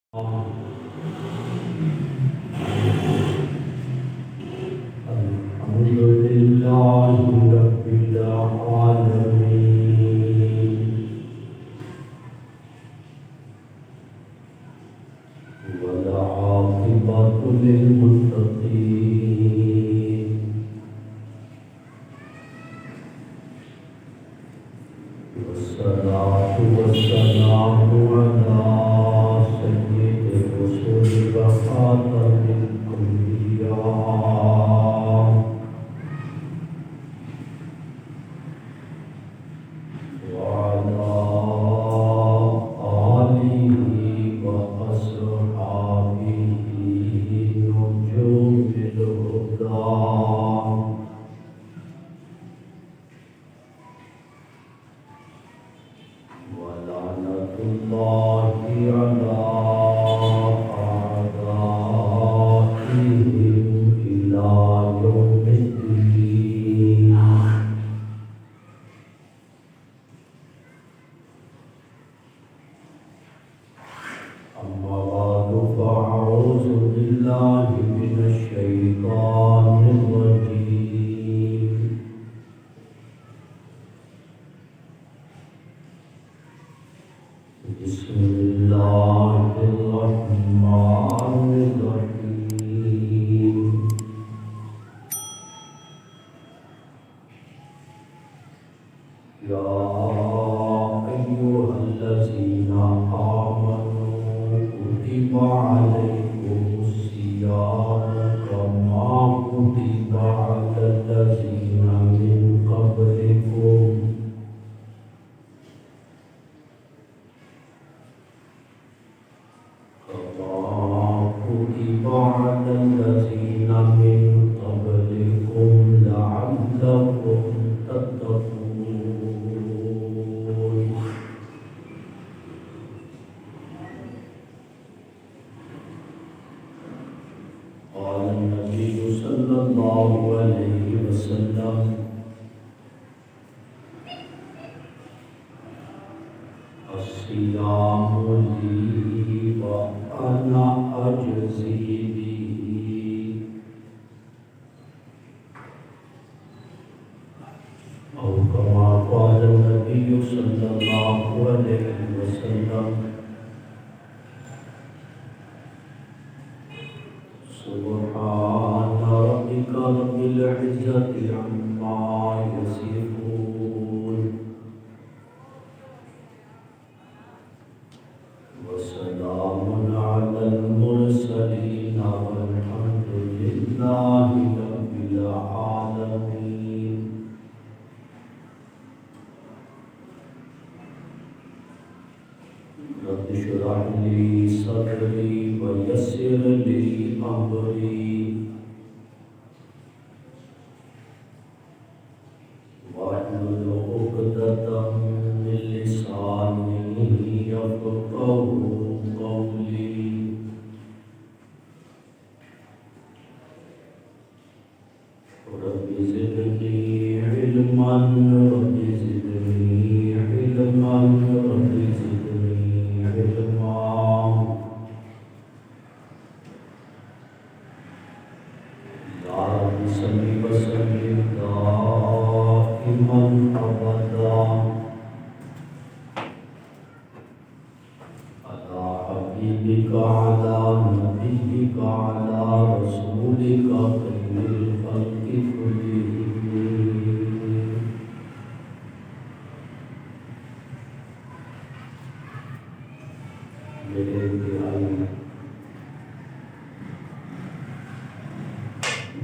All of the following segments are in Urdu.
الحمد لله رب العالمين والعاقبة للمتقين والصلاة والسلام على سيد الرسل وخاتم الأنبياء وعلى آله وأصحابه نجوم الهدى ولعنة الله على أعدائهم إلى يوم الدين. أما بعد فأعوذ بالله من الشيطان الرجيم. بسم الله الرحمن الرحيم. يا أيها الذين آمنوا كتب عليكم الصيام كما كتب على الذين من قبلكم على الذين من قبلكم لعلكم تتقون. قال النبي صلى الله عليه وسلم: الصيام لي وأنا أجزي به. أو كما قال النبي صلى الله عليه وسلم: سبحان ربك رب العزة عما يصفون وسلام على المرسلين والحمد لله رب العالمين. رب اشرح لي صدري ويسر لي أمري واحلل عقدة من لساني يفقهوا قولي. رب زدني علما رب زدني علما رب زدني علما. يا رب صل وسلم دائما أبدا على حبيبك على نبيك على رسولك خير الخلق كلهم. میرے انتہائی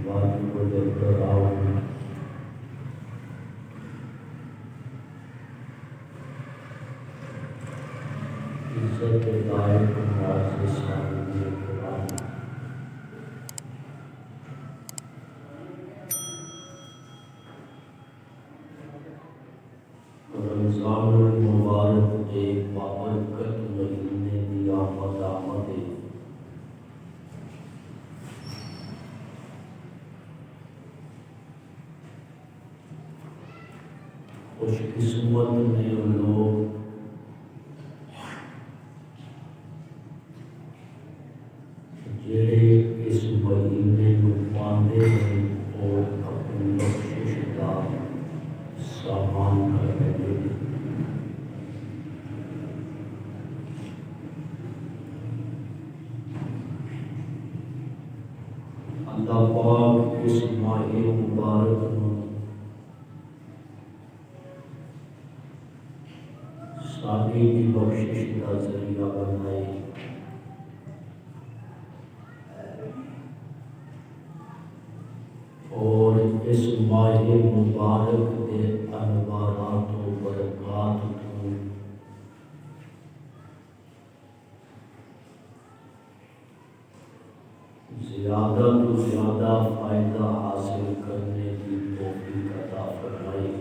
بات کو دیکھتا رہا ہوں. عزت لائق معزز سامعین کرام، رمضان المبارک ایک بابرکت مہینے کی آمد ہے. خوش قسمت نے وہ لوگ جڑے اس مہینے کو پاندے ہیں اور اپنی بخشش کا سامان کر رہے ہیں۔ اللہ پاک اس ماہ مبارک میں ساری کی بخشش کا ذریعہ بنائے، اور اس ماہ مبارک کے انوارات و برکات کو زیادہ تو زیادہ فائدہ حاصل کرنے کی توفیق عطا فرمائے۔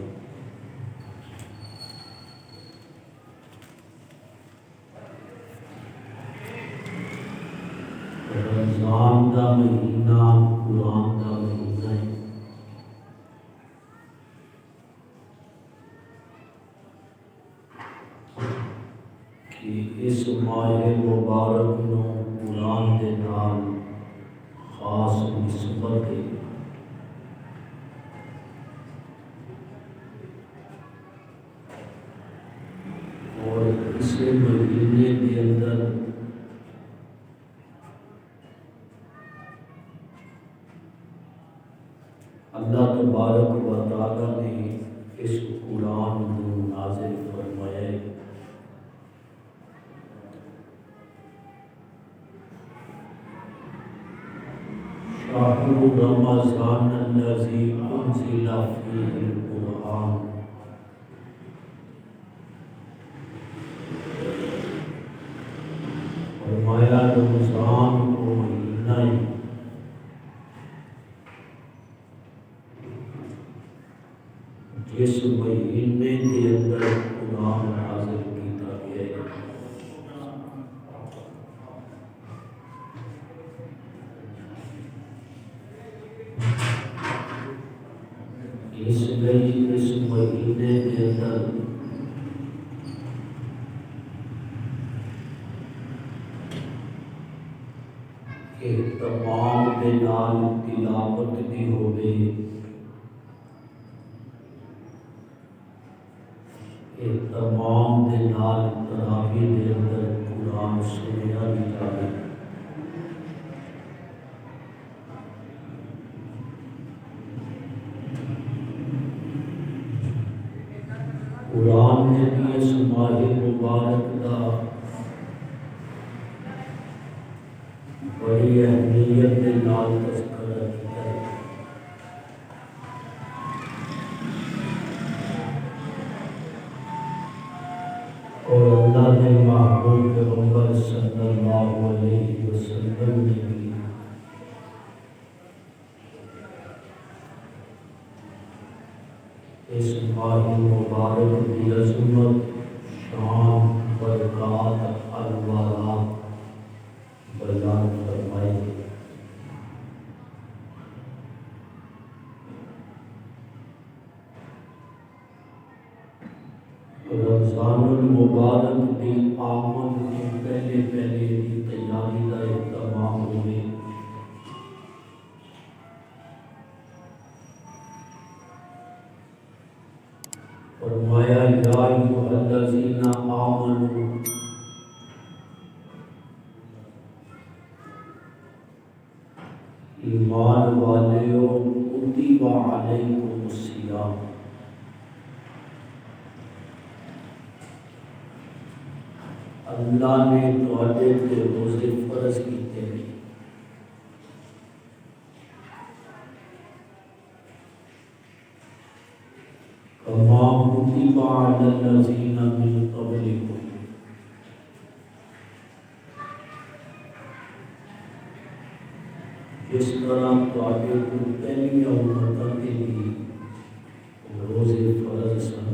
رمضان کا مہینہ قرآن کا مہینہ ہے، کہ اس ماہ مبارک نو قرآن دے نال خاص نسبت ہے، اور اس مہینے کے اندر اللہ تبارک و تعالی نے اس قرآن کو نازل فرمایا ہے۔ شہر رمضان الذی انزل فیہ القرآن، فرمایا رمضان کو مہینہ ہے جس مہینے کے اندر قرآن نازل کیا گیا ہے۔ اس لیے اس مہینے کے اندر اہتمام کے نال تلاوت بھی ہوئے، اہتمام کے نال تراویح کے اندر قرآن سنیا بھی جائے۔ قرآن نے بھی اس ماہ مبارک کا بڑی اہمیت کے نال تذکرہ کیا ہے۔ اور اللہ نے محبوب پیغمبر صلی اللہ علیہ وسلم نے بھی اس ماہ مبارک کی عظمت، شان، برکات، انوارات بیان فرمائے۔ رمضان المبارک کی آمد کے پہلے کی تیاری کا اہتمام ہوئے۔ فرمایا یا ایھا الذین آمنوا، ایمان والیو، کتب علیکم الصیام، اللہ نے تواڈے تے روزے فرض کیتے ہیں۔ کما کتب علی الذین من قبلکم، جس طرح تواڈے کو پہلی امتوں کے لیے روزے فرض سن۔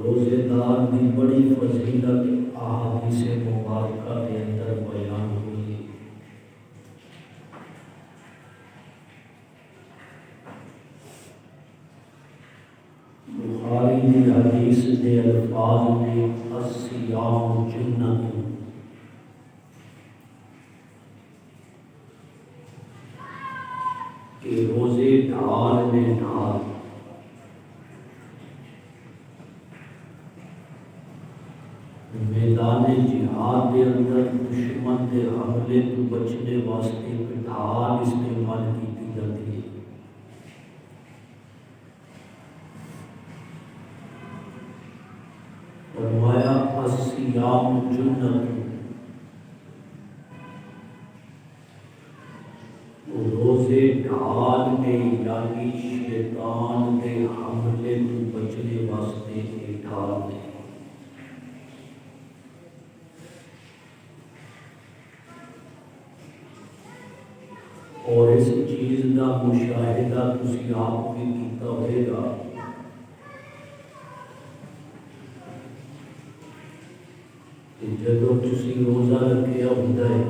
روزے دار کی بڑی فضیلت احادیث مبارکہ کے اندر بیان ہوئی ہے۔ بخاری بخاری دی حدیث دے الفاظ نے الصیام جنت، کہ روزے ڈھال نے ڈھال، میدان جہاد دے اندر دشمن دے حملے تو بچنے واسطے ایک ڈھال استعمال کی جاتی ہے۔ فرمایا الصیام جنت، روزے ڈھال نے یعنی شیطان دے حملے تو بچنے واسطے ایک ڈھال نے۔ اور اس چیز کا مشاہدہ تسی آپ بھی کیتا ہوئے گا کہ جدو تسی روزہ رکھیا ہوتا ہے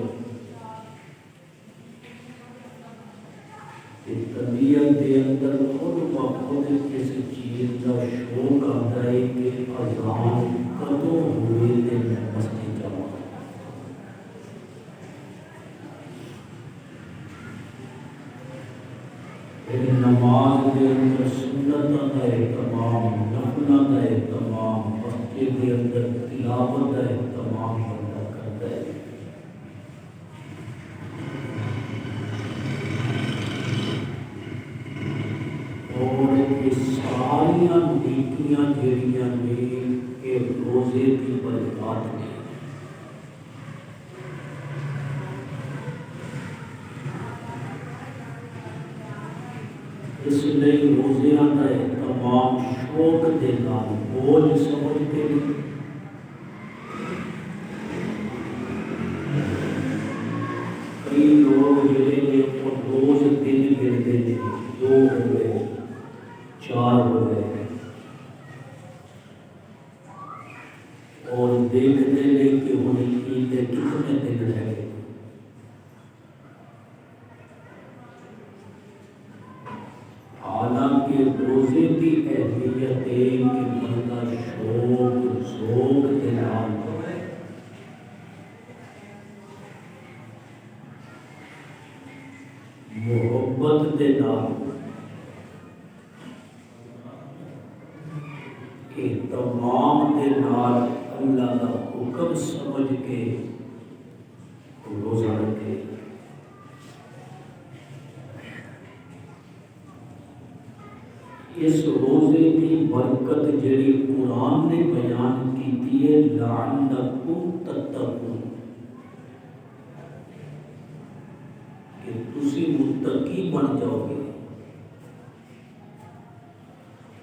طبیعت کے اندر خود بخود اس چیز کا شوق آتا ہے کہ اذان کدوں ہوئے تے میں مسجد جاواں۔ نماز کے اندر سنتاں کا اہتمام، نفلاں کا اہتمام، مسجد کے اندر تلاوت کا اہتمام بندہ کرتا ہے۔ اور یہ ساریاں نیکیاں جڑیاں نے یہ روزے کی برکات نے۔ اس لیے روزیاں کا اہتمام شوق کے نال بوجھ سمجھ کے نہیں۔ کئی لوگ جڑے نے وہ روز دن گنتے ہیں، 2 ہو گئے، 4 ہو گئے، اور دیکھتے ہیں کہ ہن عید کے کتنے دن رہ گئے۔ حالانکہ روزے کی اہمیت ہے کہ بندہ شوق ذوق کے نال محبت کے نال اہتمام کے نال اللہ کا حکم سمجھ کے روزہ رکھے۔ اس روزے کی برکت جڑی قرآن نے بیان کی ہے لعلکم تتقون، کہ تسی متقی بن جاؤ گے،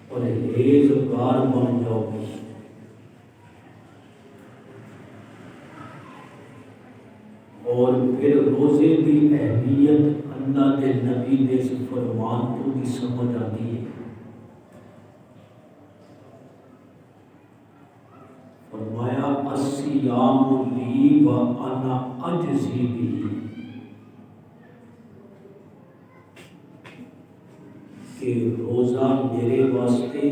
پرہیزگار بن جاؤ گے۔ اور پھر روزے کی اہمیت اللہ کے نبی کے فرمان کو بھی سمجھ آتی ہے۔ فرمایا الصیام لی وانا اجزی بہ، کہ روزہ میرے واسطے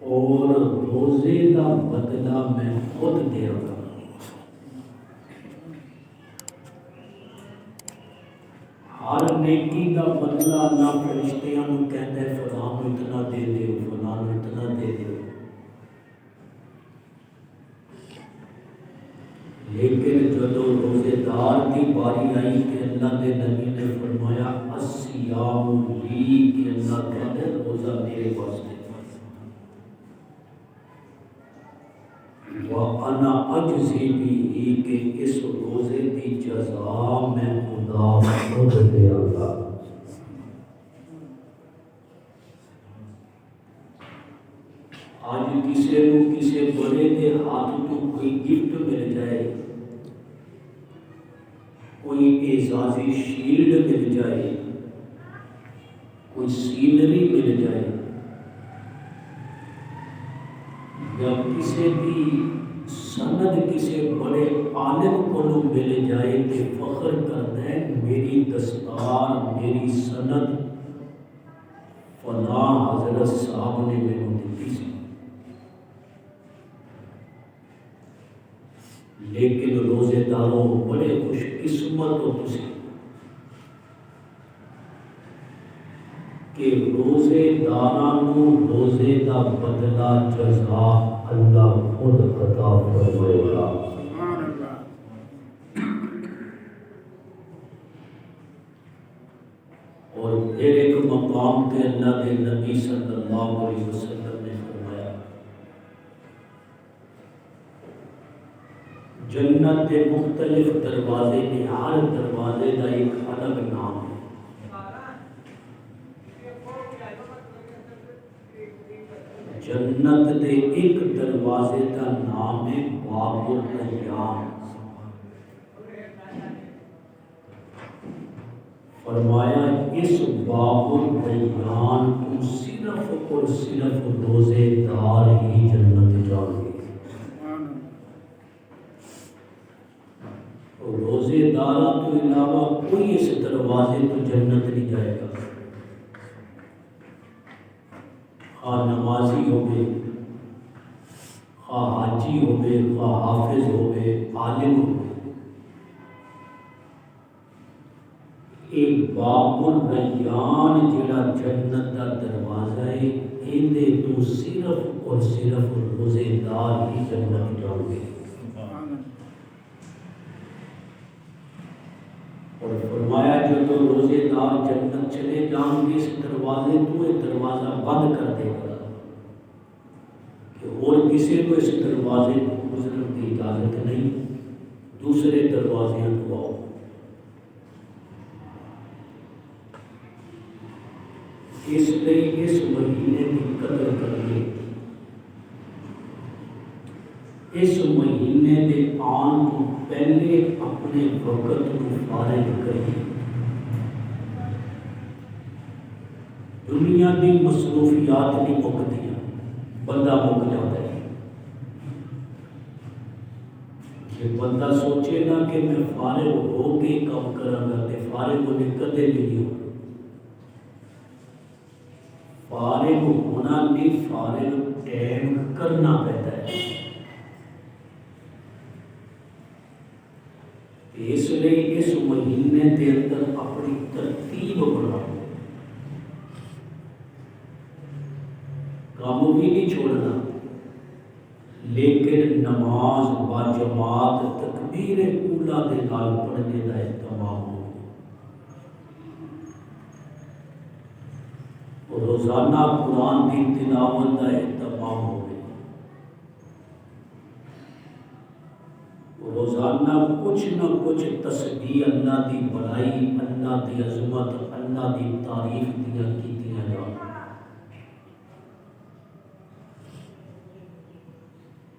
اور روزے کا بدلہ میں خود دیا گا۔ ہر نیکی کا بدلہ اللہ فرشتیاں کو کہتا ہے فلاں کو اتنا دے دے، فلاں کو اتنا دے دے، لیکن جدو روزے دار کی باری آئی کہ اللہ کے نبی نے فرمایا الصیام لی، کہ اللہ کہتا ہے روزہ میرے واسطے، وَأَنَا أَجْزِي بِهِ، کہ اس روزے کی جزا میں خدا خود دیا گا۔ آج کسی کو کسی بڑے کے ہاتھ تو کوئی گفٹ مل جائے، کوئی اعزازی شیلڈ مل جائے، کوئی سینری مل جائے، یا کسی کی سند کسی بڑے عالم کو مل جائے کہ فخر کرتا ہے میری دستار، میری سند فلاں حضرت حضرت صاحب نے مینوں دتی سی، لیکن روزے داروں بڑے خوش قسمت ہو تسی کہ روزے داراں نوں روزے دا بدلہ جزا اللہ خود عطا فرمائے گا۔ اور پھر ایک مقام پہ اللہ کے نبی صلی اللہ علیہ وسلم نے فرمایا جنت کے مختلف دروازے نے، ہر دروازے کا ایک الگ نام ہے۔ جنت کے ایک دروازے کا نام ہے باب الریان۔ فرمایا اس باب الریان کو صرف اور صرف روزے دار ہی جنت جائیں گے۔ روزے داراں تو علاوہ کوئی اس دروازے تو جنت نہیں جائے گا۔ خواہ نمازی ہوئے، خواہ حاجی ہوئے، خواہ حافظ ہوئے، عالم ہوئے، ایک باب الریان جڑا جنت کا دروازہ ہے، اندے تو صرف اور صرف روزے دار ہی جنت جاؤ گے۔ اور فرمایا جو تو روزے دار جنت چلے جان گے اس دروازے تو یہ دروازہ بند کر دے گا کہ اور کسی کو اس دروازے کو گزرنے کی اجازت نہیں، دوسرے دروازے تو آؤ۔ اس لیے اس مہینے کی قدر کریے، اس مہینے کے آن کو پہلے اپنے وقت کو فارغ کریے۔ دنیا کی مصروفیات نہیں مکدیاں، بندہ مک جاتا ہے۔ کہ بندہ سوچے نا کہ میں فارغ ہو کے کام کراں گا تے فارغ ہونے کدے نہیں ہو۔ فارغ ہونا نہیں، فارغ ٹائم کرنا پڑتا ہے۔ اس لیے اس مہینے کے اندر اپنی ترتیب بناؤ، کام بھی نہیں چھوڑنا، لیکن نماز با جماعت تکبیر اولا کے نال پڑھنے کا اہتمام ہو۔ روزانہ قرآن کی تلاوت کا اہتمام ہو۔ روزانہ کچھ نہ کچھ تسبیح اللہ کی بڑائی، اللہ کی عظمت، اللہ کی تعریف دیا کیتیاں جان۔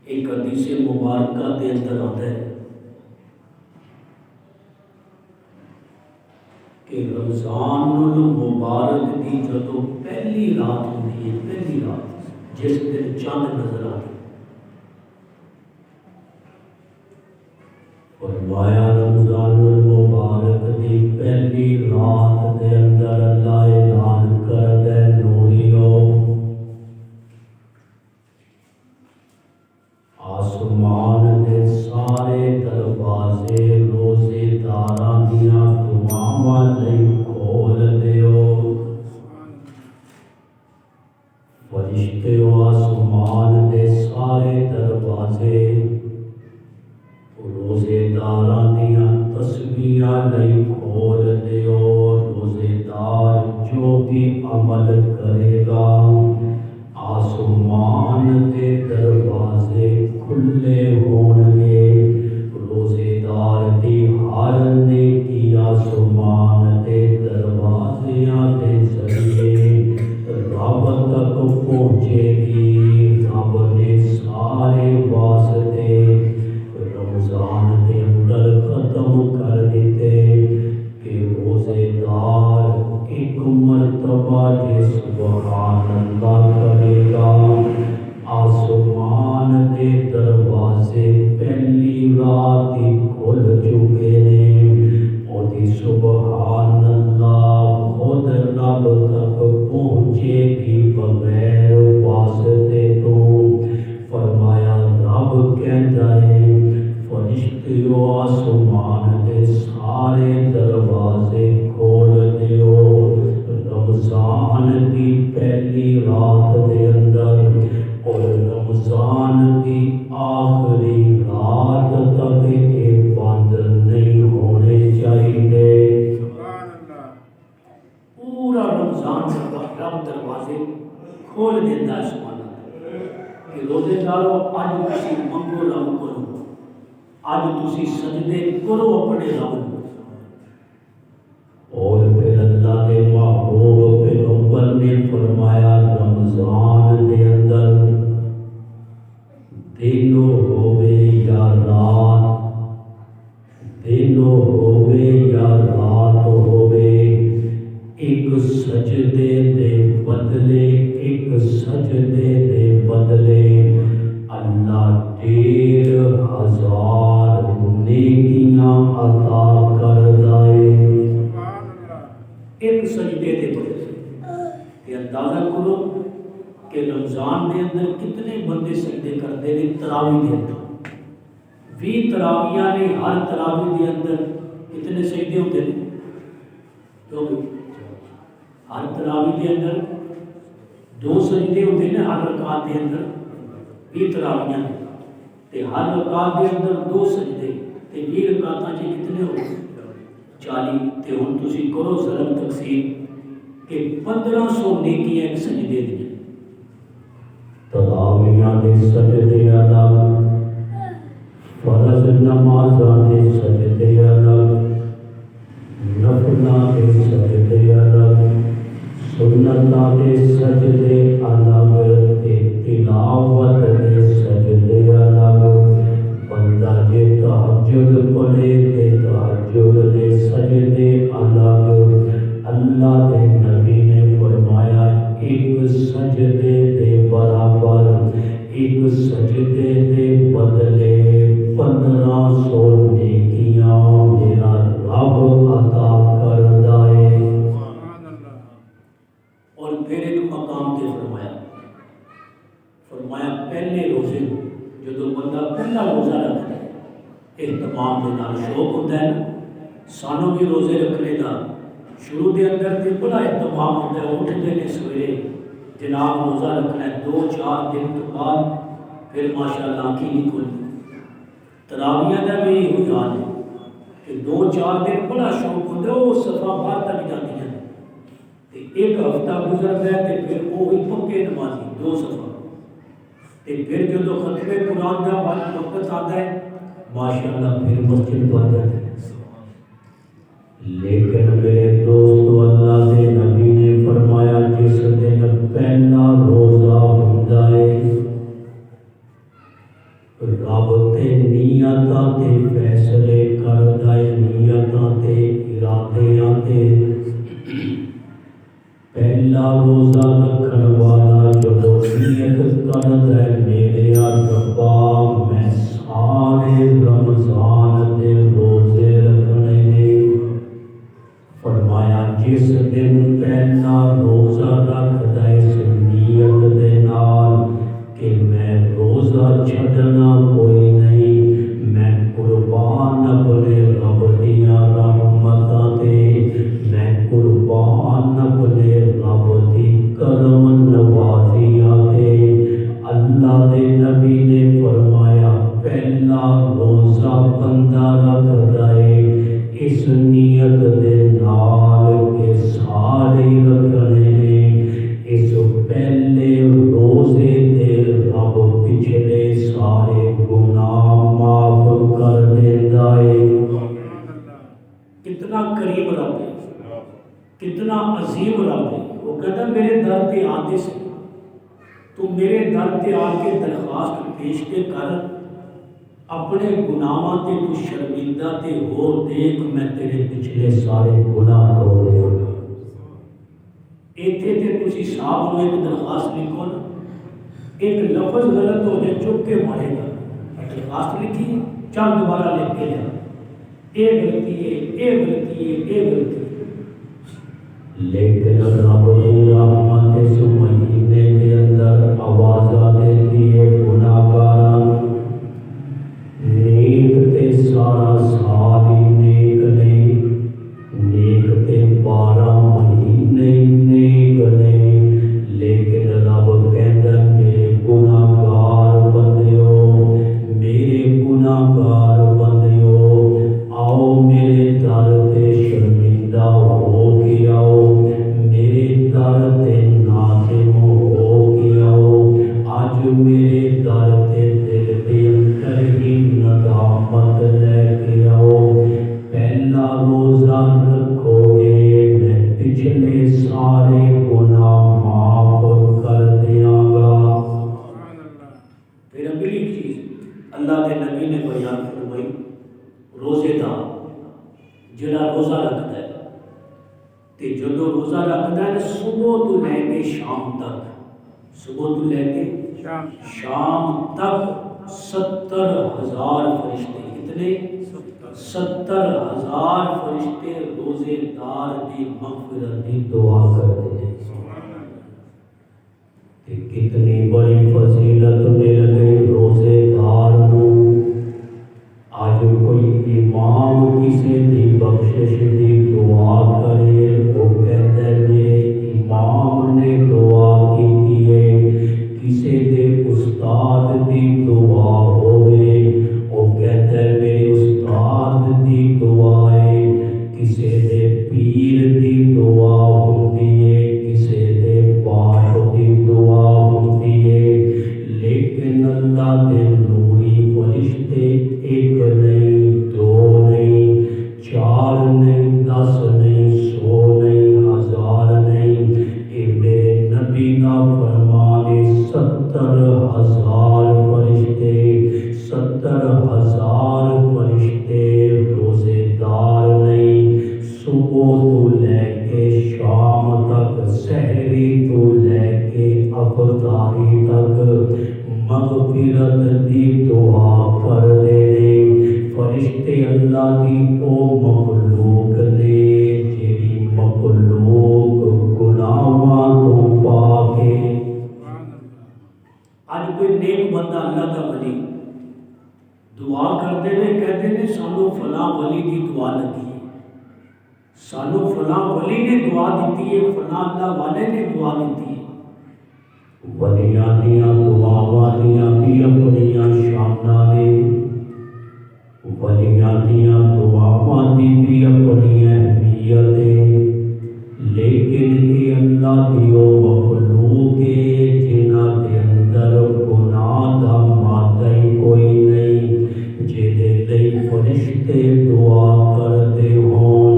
ایک حدیث مبارکہ کے اندر آتا ہے کہ رمضان المبارک کی جدو پہلی رات ہوتی ہے، پہلی رات جس دن چاند نظر آتی، فرمایا رمضان المبارک کی پہلی رات کے اندر اللہ اعلان کر دے نوریو آسمان دے سارے دروازے روزے داراں دیاں دعاواں لئی کھول دیو۔ فرشتے آسمان دے سارے دروازے روزے داراں دیاں تسبیحاں لئی کھول دیو۔ روزے دار جو بھی عمل کرے گا آسمان دے دروازے کھلے ہون گے۔ روزے دار دی ہر نیکی آسمان دے دروازیاں دے ذریعے رب تک پہنچے گی۔ رب نے سارے واسطے رمضان کے اندر ختم کر دیتے کہ روزے دار ایک مرتبہ جس سبحان اللہ کرے گا آسمان کے دروازے پہلی رات ہی کھل چکے ہیں۔ اور سبحان اللہ خود رب تک پہنچے گی بغیر پہلی رات دے اندر اور رمضان کی آخری رات تک یہ بند نہیں ہونے چاہیے۔ پورا رمضان رب دروازے کھول دیتا ہے سبحان اللہ کہ روزے دارو اج تسی منگو رب کرو، اج تسی سجدے کرو اپنے رب کو۔ اور پھر اللہ کے محبوب پیغمبر نے فرمایا رمضان کے اندر دن ہوئے یا رات، دن ہوئے یا رات ہوئے، ایک سجدے دے بدلے، ایک سجدے دے بدلے اللہ 1,500 نیکیاں عطا کر دائے۔ ایک سجدے دے بدلے یہ اندازہ کرو کہ رمضان دے اندر کتنے بندے سجدے کرتے ہیں تراویح دے اندر 20 تراویحاں نے، ہر تراویح دے اندر کتنے سجدے ہوتے ہیں؟ تو ہر تراویح دے اندر 2 سجدے ہوتے ہیں، ہر رکعت دے اندر 20 تراویحاں تے ہر رکعت دے اندر 2 سجدے تے 20 رکعتاں چ کتنے ہو 40 تے ہن تسی کرو ضرب تقسیم کہ 1500 نیکیاں ایک سجدے دی۔ تراویحاں دے سجدے الگ، فرض نمازاں دے سجدے الگ، نفلاں دے سجدے الگ، سنتاں دے سجدے الگ تے تلاوت دے سجدے الگ۔ بندہ جے تہجد پڑھے تے تہجد دے سجدے الگ۔ اللہ دے نبی نے فرمایا ایک سجدے دے برابر، ایک سجدے دے بدلے 1500 نیکیاں میرا رب عطا کر دائے۔ اور پھر ایک مقام تے فرمایا پہلے روزے جدو بندہ پہلا روزہ رکھتا ہے اہتمام کے نال شوق ہوتا ہے نا، سانوں بھی روزے رکھنے کا شروع دے اندر تے بڑا اہتمام ہوتا ہے، اٹھتے ہیں سویرے جناب روزہ رکھنا ہے، 2-4 دن تو بعد پھر ماشاءاللہ آنکھی نہیں کھلتی۔ تراویحاں دا بھی یہی حال ہے کہ 2-4 دن بڑا شوق ہوتا ہے، وہ صفحہ باہر تک جاتی ہیں، ایک ہفتہ گزرتا ہے تے پھر وہی پکے نمازی 2 صفحہ تے پھر جدو ختم قرآن کا وقت آتا ہے ماشاءاللہ پھر مسجد بن جاتی ہے۔ لیکن میرے دوستو اللہ کے نبی نے فرمایا جس دن پہلا روزہ ہوتا ہے رب تے نیتاں تے فیصلے کردا ہے، نیتاں تے ارادیاں تے۔ پہلا روزہ رکھن والا جدو نیت کردا ہے میرے ربا میں سارے رمضان دے روزے رکھنے نے، فرمایا جس دن پہلا روزہ رکھدا ہے اس نیت دے نال کہ میں روزہ چھڈنا کوئی نہیں، میں قربان اپنے رب دیاں رحمتاں تے، میں قربان اپنے رب دی کرم نوازیاں تے۔ اللہ دے نبی نے فرمایا پہلا روزہ بندہ رکھدا ہے اس نیت دے نال کہ سارے رکھنے نے، اس پہلے روزے تے رب پچھلے سارے گناہ معاف کر دیندا ہے۔ کتنا کریم رب ہے، کتنا عظیم رب ہے۔ وہ کہتا میرے در پہ آتے سے تو میرے در پہ آ کے درخواست پیش کے کر، اپنے گناہاں تے تو شرمندہ تے ہو، دیکھ میں تیرے پچھلے سارے گناہ دھو دے گا۔ ایتھے تے تسی صاحب نو ایک درخواست لکھو نا، ایک لفظ غلط ہو جائے چپ کے مارے گا، درخواست لکھی چل دوبارہ لکھ کے لیا، اے غلطی ہے، اے غلطی ہے، اے غلطی ہے۔ لیکن رب دی رحمت اس مہینے کے اندر آوازہ دیتی ہے گناہگاراں نیک تے سارا سال ہی نیک نہیں، نیک تے 12 مہینے نیک نہیں، صبح تو لے کے شام تک 70,000 فرشتے، کتنے؟ 70,000 فرشتے روزے دار دی مغفرت دی دعا کرتے ہیں۔ کتنی بڑی فضیلت مل گئی روزے دار نو۔ آج کوئی امام کسی دی بخشش دی دعا کرے، وہ کہتا ہے میرے امام نے دعا کی ہے، کسی دے استاد دی دعا ہوئے، وہ کہتا ہے میرے استاد دی دعا ہے، کسی دے پیر دی دعا ہوتی ہے، کسی دے باپ دی دعا ہوتی ہے، لیکن اللہ دے نوری فرشتے ایک نہیں، دو نہیں، چار نہیں، 10 نہیں، 100 نہیں، 1000 نہیں، یہ میرے نبی کا فرمان ہے۔ 70,000 فرشتے، 70,000 فرشتے روزے دار نہیں، صبح تو لے کے شام تک، سحری تو لے کے افطاری تک مغفرت دی دعا کر دے۔ فرشتے اللہ دی او مخلوق نے جیڑی مخلوق گناہاں تو پاک ہے۔ آج کوئی نیک بندہ اللہ کا ولی دعا کرتے ہیں، کہتے ہیں سانو فلاں ولی دی دعا لگی ہے، سانو فلاں ولی نے دعا دیتی ہے، فلاں اللہ والے نے دعا دیتی ہے۔ ولیاں دیاں دعاواں دیاں بھی اپنیاں شاناں نے، ولیاں دیاں دعاواں دی بھی اپنی اہمیت ہے، لیکن یہ اللہ دی او مخلوق ہے جنہاں دے اندر گناہ دا مادہ ہی کوئی نہیں، جہدے لئی فرشتے دعا کرتے ہون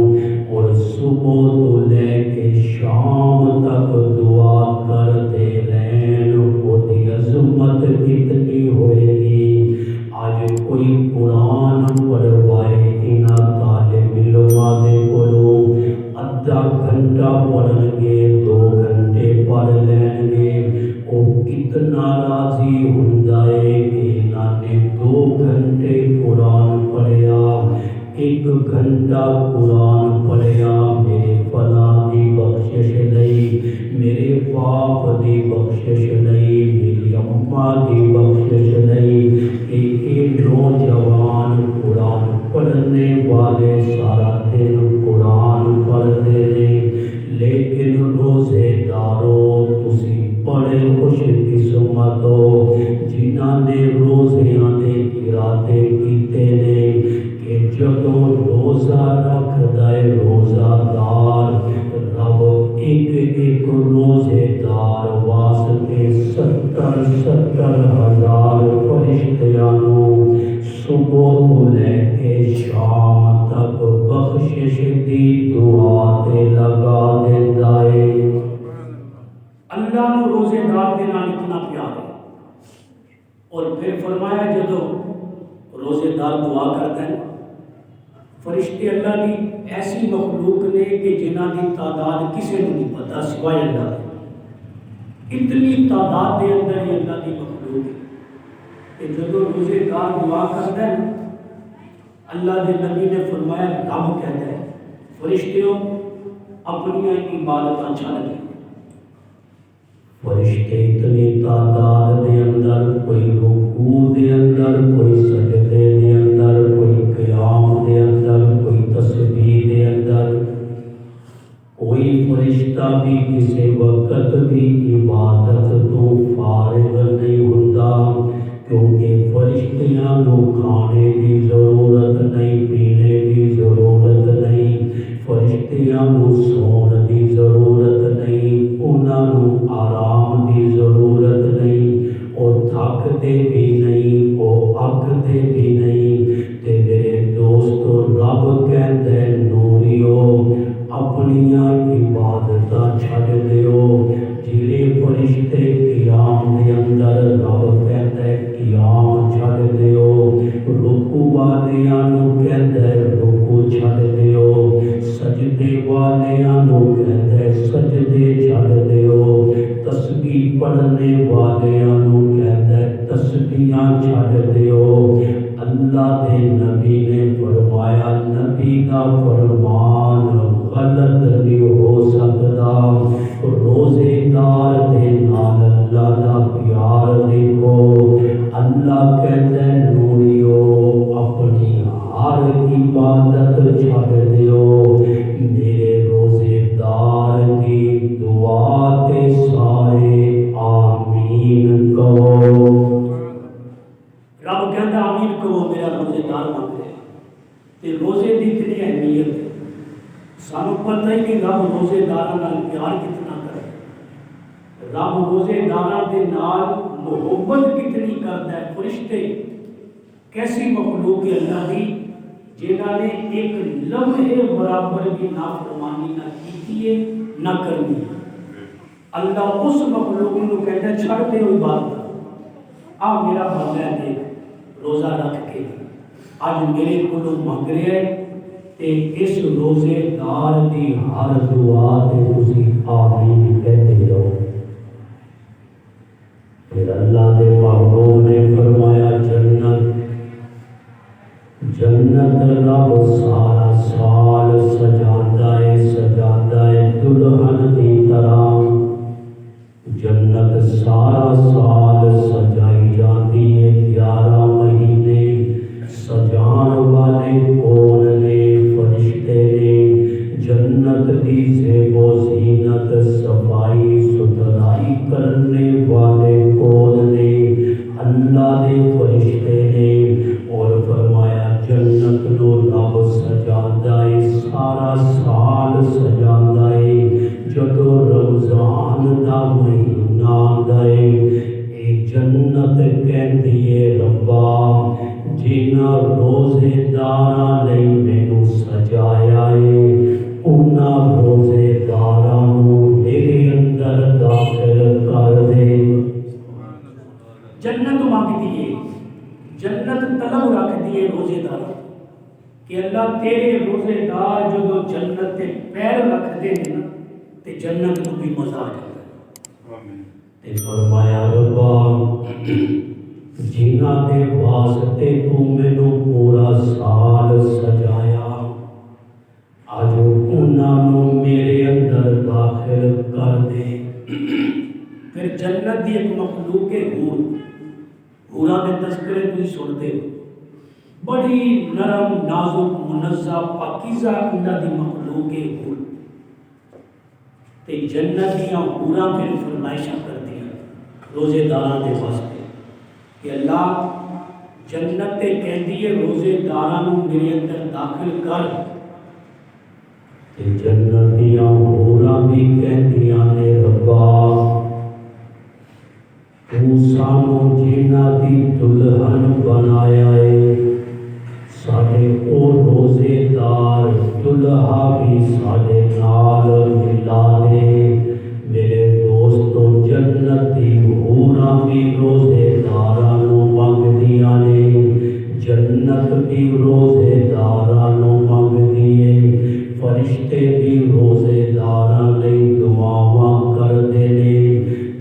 اور صبح تو لے کے شام تک دعا کرتے رہن، وہ دی عظمت کتنی ہوئے گی۔ آج کوئی قرآن پڑھوائے انہاں طالب علماں دے کولوں، آدھا گھنٹہ پڑھن گے، 2 گھنٹے پڑھ لین گے، وہ کتنا راضی ہوندا ہے کہ انہاں نے 2 گھنٹے قرآن پڑھیا، 1 گھنٹہ قرآن پڑھیا، میرے فلاں دی بخشش لئی، میرے باپ دی بخشش لئی، میری اماں دی بخشش لئی۔ کہ نوجوان قرآن پڑھنے والے سارا دن قرآن پڑھتے ہیں، لیکن روزے دارو تسی بڑے خوش قسمت ہو جنہاں نے روزیاں دے ارادے کیتے نے کہ جدوں روزہ رکھدا ہے روزہ دار، رب ایک روزے دار واسطے 70,000 فرشتیاں نوں صبح تو لے کے شام تک بخشش دی دعا تے لگا دیندا ہے۔ اللہ نو روزے دار دے نال اتنا پیار ہے، اور پھر فرمایا جدوں روزے دار دعا کرتا ہے، فرشتے اللہ دی ایسی مخلوق نے کہ جنہاں دی تعداد کسی کو نہیں پتا سوائے اللہ دے، اتنی تعداد دے اندر ہی اللہ دی مخلوق ہے کہ جدوں روزے دار دعا کرتا ہے، اللہ دے نبی نے فرمایا رب کہتا ہے فرشتیوں اپنی عبادتاں چھڑ دو۔ فرشتے اتنی تعداد دے اندر، کوئی رکوع دے اندر، کوئی سجدے دے اندر، کوئی قیام دے اندر، کوئی تسبیح دے اندر، کوئی فرشتہ بھی کسی وقت بھی عبادت تو فارغ نہیں ہوتا، کیونکہ فرشتیاں کو کھانے کی ضرورت نہیں، پینے کی ضرورت نہیں، فرشتیاں کو سون کی ضرورت نہیں، انہاں کو آرام کی ضرورت نہیں، اور تھکتے بھی نہیں، وہ اکتے بھی نہیں۔ تے میرے دوستو رب کہتا ہے نوریو اپنی عبادتاں چھڈ دیو، جڑے فرشتے قیام دے اندر رب کہتا ہے قیام چھڈ دیو، رکوع والیاں نوں کہتا ہے رکوع چھڈ دیو، سجدے والے پڑھنے والوں کہتا ہے تسبیحاں چھڈ دیو۔ اللہ دے نبی نے فرمایا نبی کا فرمان غلط نہیں ہو سکتا۔ روزے دار دے نال اللہ دا پیار دیکھو۔ اللہ کہتا ہے نوریو اپنی ہر عبادت چھڈ دیو، میرے روزے دار دی دعا تے سارے آمین کہو۔ رب کہتا آمین کہو، میرا روزے دار بن گئے۔ تے روزے دی اتنی اہمیت ہے، سانو پتہ ہی نہیں رب روزے داراں نال پیار کتنا کرے، رب روزے داراں دے نال محبت کتنی کرتا ہے۔ فرشتے کیسی مخلوق ہے اللہ دی جنہاں نے ایک لمحے برابر بھی نافرمانی نہ کی ہے نہ کرنی۔ اللہ اس مخلوق کو کہتا ہے چھڑ دے ہوئی بات آ میرا بندہ دیکھ روزہ رکھ کے آج میرے کو منگ رہے ہیں تے اس روزے دار دی ہر دعا تے تسی آمین کہتے رہو۔ پھر اللہ دے محبوب نے فرمایا جنت رب سارا سال سجاندا ہے دلہن دی طرح۔ جنت سارا سال سجائی جاتی ہے، 11 مہینے سجان والے کون نے؟ فرشتے نے۔ جنت دی زیب و زینت صفائی ستھرائی کرنے والے کون نے؟ اللہ دے فرشتے نے۔ اور فرمایا جنت نو رب سجاندا ہے، سارا سال سجاندا ہے، جدو رمضان دا مہینہ آندا ہے اے جنت کہندی ہے ربا جنہاں روزے داراں لئی مینوں سجایا ہے انہاں روزے داراں نوں میرے اندر داخل کر دے۔ جنت مانگتی ہے، جنت طلب رکھتی ہے روزے دار کہ اللہ تیرے روزے دار جو جنت تے پیر رکھ دے نا تے جنت کو بھی مزہ آ جاتا ہے۔ تے فرمایا ربا جنہاں دے واسطے تو مینوں پورا سال سجایا آج انہاں نوں میرے اندر داخل کر دے۔ پھر جنت دی ایک مخلوق ہے حور، حوراں دے تذکرے تسی سنتے ہو، بڑی نرم نازک منزہ پاکیزہ اللہ دی مخلوق ہے حور۔ تے جنت دیاں حوراں پھر فرمائشاں کرتی ہیں روزے داراں دے واسطے کہ اللہ جنت تے کہندی ہے روزے داراں نوں میرے اندر داخل کر۔ تے جنت دیاں حوراں بھی کہندیاں نے ربا تو سانو جنہاں دی دلہن بنایا ہے ساڈے او روزے دار دلہا بھی ساڈے نال ملا لے۔ میرے دوستو جنت دی حوراں بھی روزے داراں نوں منگدیاں نے، جنت بھی روزے داراں نوں منگدی ہے، فرشتے بھی روزے داراں لئی دعاواں کردے نے۔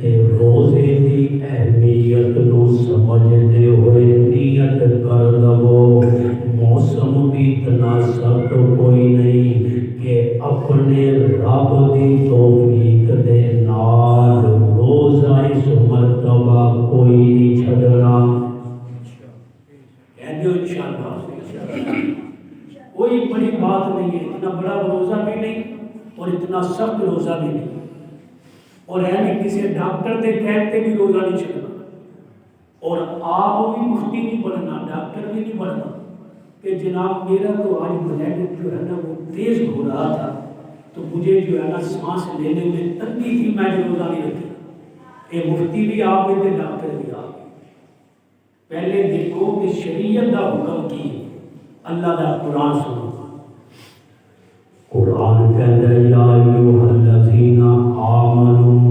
تے روزے دی اہمیت نو سمجھدے ہوئے نیت کر لو، موسم بھی اتنا سخت کوئی نہیں کہ اپنے رب دی توفیق دے نال روزہ اس مرتبہ کوئی نہیں چھڈنا۔ کہہ دیو انشاءاللہ کوئی بڑی بات نہیں ہے، اتنا بڑا روزہ بھی نہیں اور اتنا سخت روزہ بھی نہیں، اور یعنی کسی ڈاکٹر دے کہتے بھی روزہ نہیں چھڈنا، اور آپ بھی مفتی نہیں بننا، ڈاکٹر بھی نہیں بننا کہ جناب میرا تو آج بلڈ جو ہے نا وہ تیز ہو رہا تھا تو مجھے جو ہے نا سانس لینے میں تنگی تھی، میں جو روزہ نہیں رکھی۔ یہ مفتی بھی آپ ہیں ڈاکٹر بھی آپ ہیں۔ پہلے دیکھو کہ شریعت کا حکم کی اللہ کا قرآن سنو۔ قرآن کہتا ہے یا ایھا الذین آمنوا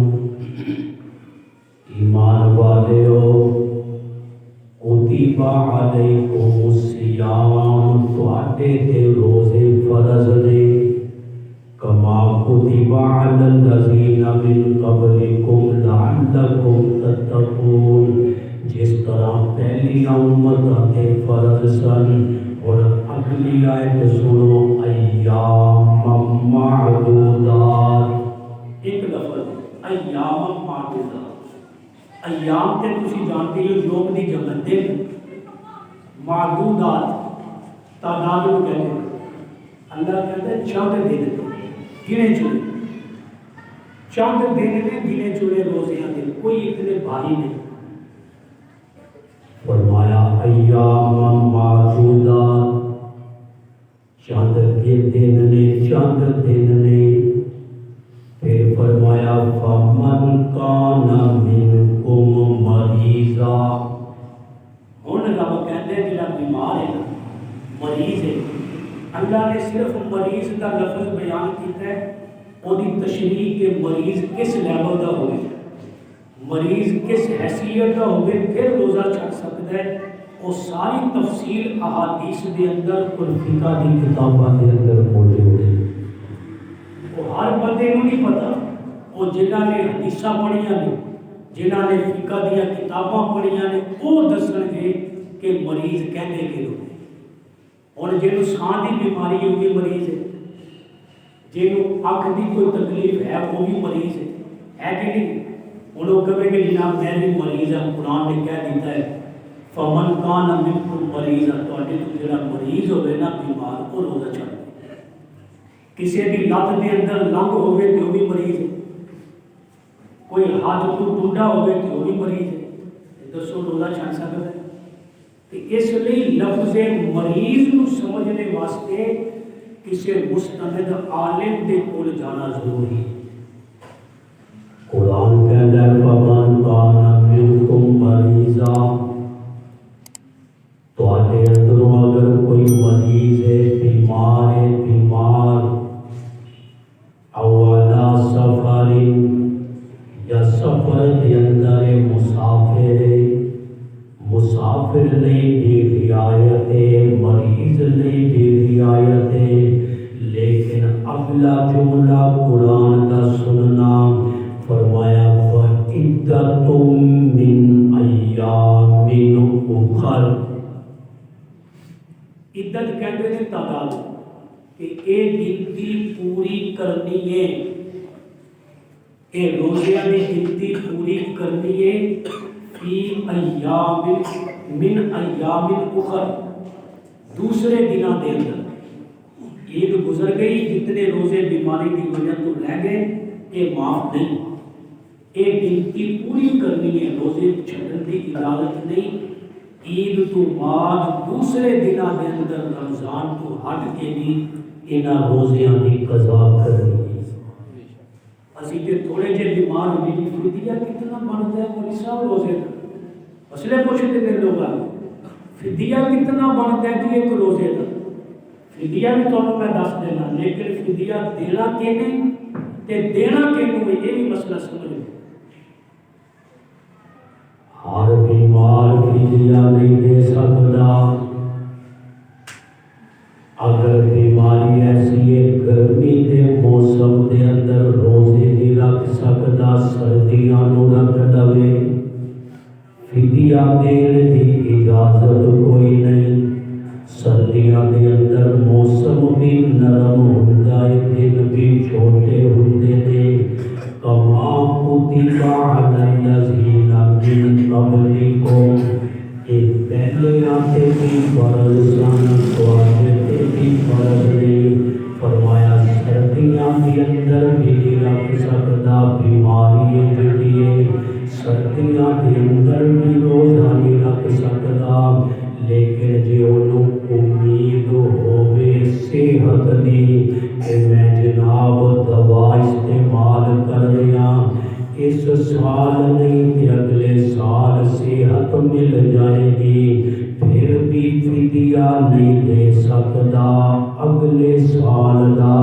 ایمان والیو کتب علیکم الصیام تواڈے تے روزے فرض نے کما کتب علی الذین من قبلکم لعلکم تتقون، جس طرح پہلی امتاں تے فرض سن، اور اگلی آیت سنو، ایام معدودات، ایک لفظ ایام معدودات، ایام تے تسی جانتے ہو یوم دی جمع دن، معدودات تعداد کو کہتے ہیں، اللہ کہتا ہے چند دن گنے چنے، چند دن میں گنے چنے روزیاں دن، کوئی اتنے بھاری نہیں۔ فرمایا ایام معدودات، چند کے دن نے، چند دن نے۔ پھر فرمایا فمن کان منکم مریضا، ہن رب کہتے ہیں جڑا بیمار ہے مریض ہے، اللہ نے صرف مریض کا لفظ بیان کیتا ہے، وہ دی تشریح کے مریض کس لیول کا ہوئے، مریض کس حیثیت کا ہوئے پھر روزہ چھک سکتا ہے، وہ ساری تفصیل احادیث دے اندر اور فقہ دی کتاباں دے اندر موجود ہے۔ وہ ہر بندے کو نہیں پتا، وہ جنہاں نے حدیثاں پڑھیاں نے، جنہاں نے فقہ دیا کتاباں پڑھیاں نے، وہ دسن گے کہ مریض کہنے کے لوگ، اور جنہوں سان کی بیماری ہے وہ بھی مریض ہے، جنہوں اکھ کی کوئی تکلیف ہے وہ بھی مریض ہے کہ نہیں؟ وہ لوگ کہیں کہ جناب میں بھی مریض ہوں، قرآن نے کہہ دیتا ہے فمن کان منکم مریضا، تواڈے تو جڑا مریض ہوئے نا بیمار، وہ روزہ چھڈ دے۔ کسی کی لت کے اندر لنگ ہوئے تو وہ بھی مریض ہے، کوئی ہاتھ کو ٹوٹا ہوئے تو وہ بھی مریض ہے، دسو روزہ چھڈ سکتا ہے؟ اس لیے لفظ مریض نو سمجھنے واسطے کسی مستند عالم دے کول جانا ضروری ہے۔ قرآن کہتا ہے فمن کان منکم مریضا، تواڈے اندروں اگر کوئی مریض ہے، بیمار ہے، بیمار، او علی سفر، یا سفر دے اندر مسافر ہے، مسافر نہیں بھی رعایت ہے، مریض نہیں بھی رعایت ہے، لیکن اگلا جملہ قرآن کا سننا، فرمایا فَعِدَّةٌ مِّنْ أَيَّامٍ أُخَرَ، عدت کہتے ہیں تعداد، کہ ایک گنتی پوری کرنی ہے، اے روزیاں کی گنتی پوری کرنی ہے، فی ایام من ایام اخر، دوسرے دنوں دے اندر۔ عید گزر گئی، جتنے روزے بیماری کی وجہ تو رہ گئے، یہ معاف نہیں، یہ گنتی پوری کرنی ہے، روزے چھڈن کی اجازت نہیں۔ عید تو بعد دوسرے دنوں دے اندر رمضان تو ہٹ کے بھی انہاں روزیاں کی قضا کرنی ہے۔ اسی تے تھوڑے جے بیمار ہوئی بھی فدیہ کتنا بنتا ہے مولوی صاحب روزے کا؟ مسئلے پوچھتے تھے لوگ، فدیہ کتنا بنتا ہے کہ ایک روزے کا؟ فدیہ بھی تو میں دس دینا، لیکن فدیہ دینا کہ نہیں تے دینا کہ نہیں، یہ بھی مسئلہ سمجھ لو۔ ہر بیمار فدیہ نہیں دے سکتا، اگر بیماری ایسی ہے گرمی کے موسم کے اندر روزے نہیں رکھ سکتا، سردیاں نو رکھ لوے، فدیہ دین کی اجازت کوئی نہیں۔ سردیاں کے اندر موسم بھی نرم ہوتا ہے، دن بھی چھوٹے ہوتے ہیں، کما کتب علی الذین من قبلکم، ایک پہلے آتے بھی فرض سن، تواڈے بھی فرض نہیں۔ فرمایا سردیاں کے اندر بھی رکھ سکتا، بیماری جڑی ہے سردیاں کے اندر بھی روزہ نہیں رکھ سکتا، لیکن جے انہوں امید ہوئے صحت دی کہ میں جناب دوا استعمال کر رہا، اس سال نہیں کہ اگلے سال صحت مل جائے گی، پھر بھی فدیہ نہیں دے سکتا، اگلے سال دا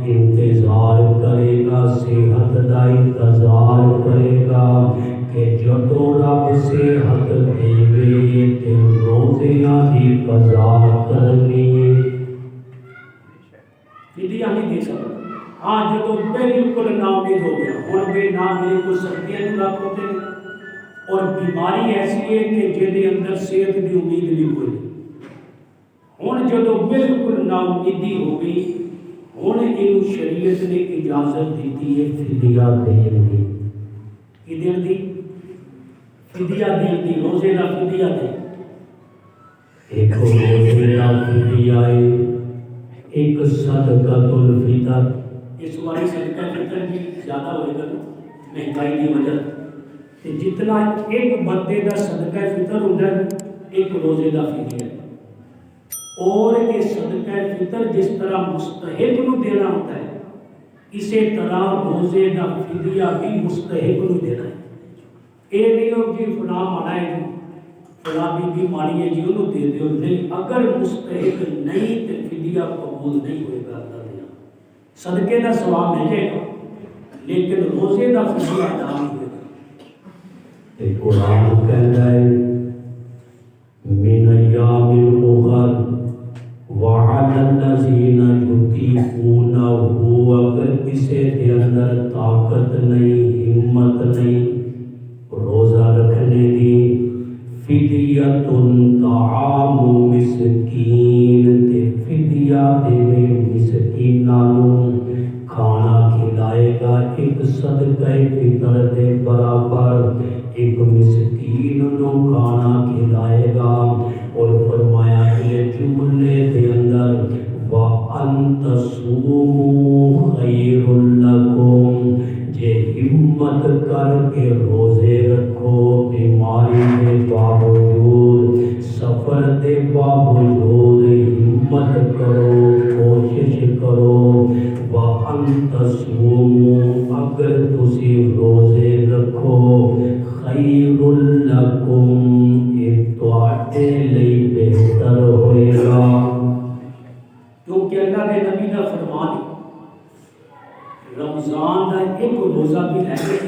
انتظار کرے گا، صحت دا انتظار کرے گا کہ جدوں رب صحت دے تے روزیاں دی قضا کرنی ہے۔ فدیہ نہیں دے سکتا، ہاں جدوں بالکل نامید ہو گیا، ہن بھی نہ میرے کو سردیاں نوں رکھ ہوتے ہیں، اور بیماری ایسی ہے کہ جہدے اندر صحت کی امید نہیں کوئی. ہوں جدو بالکل نا امیدی ہو گئی ہوں یہ شریعت نے اجازت دیتی ہے فدیہ دین دی. کی دین دی؟ فدیہ دین دی. روزے کا فدیہ دے. ایک روزے کا فدیہ ہے، ایک صدقۃ الفطر. اس باری صدقہ فطر بھی زیادہ ہوئے گا مہنگائی کی وجہ سے. جتنا ایک بندے کا صدقہ فطر ہوتا ہے ایک روزے کا فدیہ ہے. اور یہ صدقہ فطر جس طرح مستحق نو دینا ہوتا ہے اسی طرح روزے کا فدیہ بھی مستحق نو دینا ہے. یہ نہیں ہو جی فلاں ماڑا ہے جی فلاں بی ماڑی ہے جی انہوں دے دیو. نہیں، اگر مستحق نہیں تو فدیہ قبول نہیں ہوئے گا. اللہ دیا صدقے کا ثواب مل جائے گا لیکن روزے کا فدیہ ادا نہیں ہوئے گا. قرآن کہتا ہے من ایام الاخر وعلى الذین یطیقونہ، اگر کسی کے اندر طاقت نہیں ہمت نہیں روزہ رکھنے دی، فدیہ طعام مسکین، تے فدیہ دے مسکینوں کھانا کھلائے گا ایک صدقہ فطر دے برابر. ایک مسکین نو کھانا کھلائے گا. اور فرمایا کہ جملے دے اندر وَأَن تَصُومُوا خَيْرٌ لَكُمْ، جے ہمت کر کے روزے رکھو بیماری کے باوجود سفر دے باوجود ہمت کرو کوشش کرو. وَأَن تَصُومُوا، اگر تسی روزے رکھو خَيْرٌ لَكُمْ، تواڈے لئی بہتر ہوئے گا. کیونکہ اللہ کے نبی کا فرمان رمضان کا ایک روزہ بھی لے لے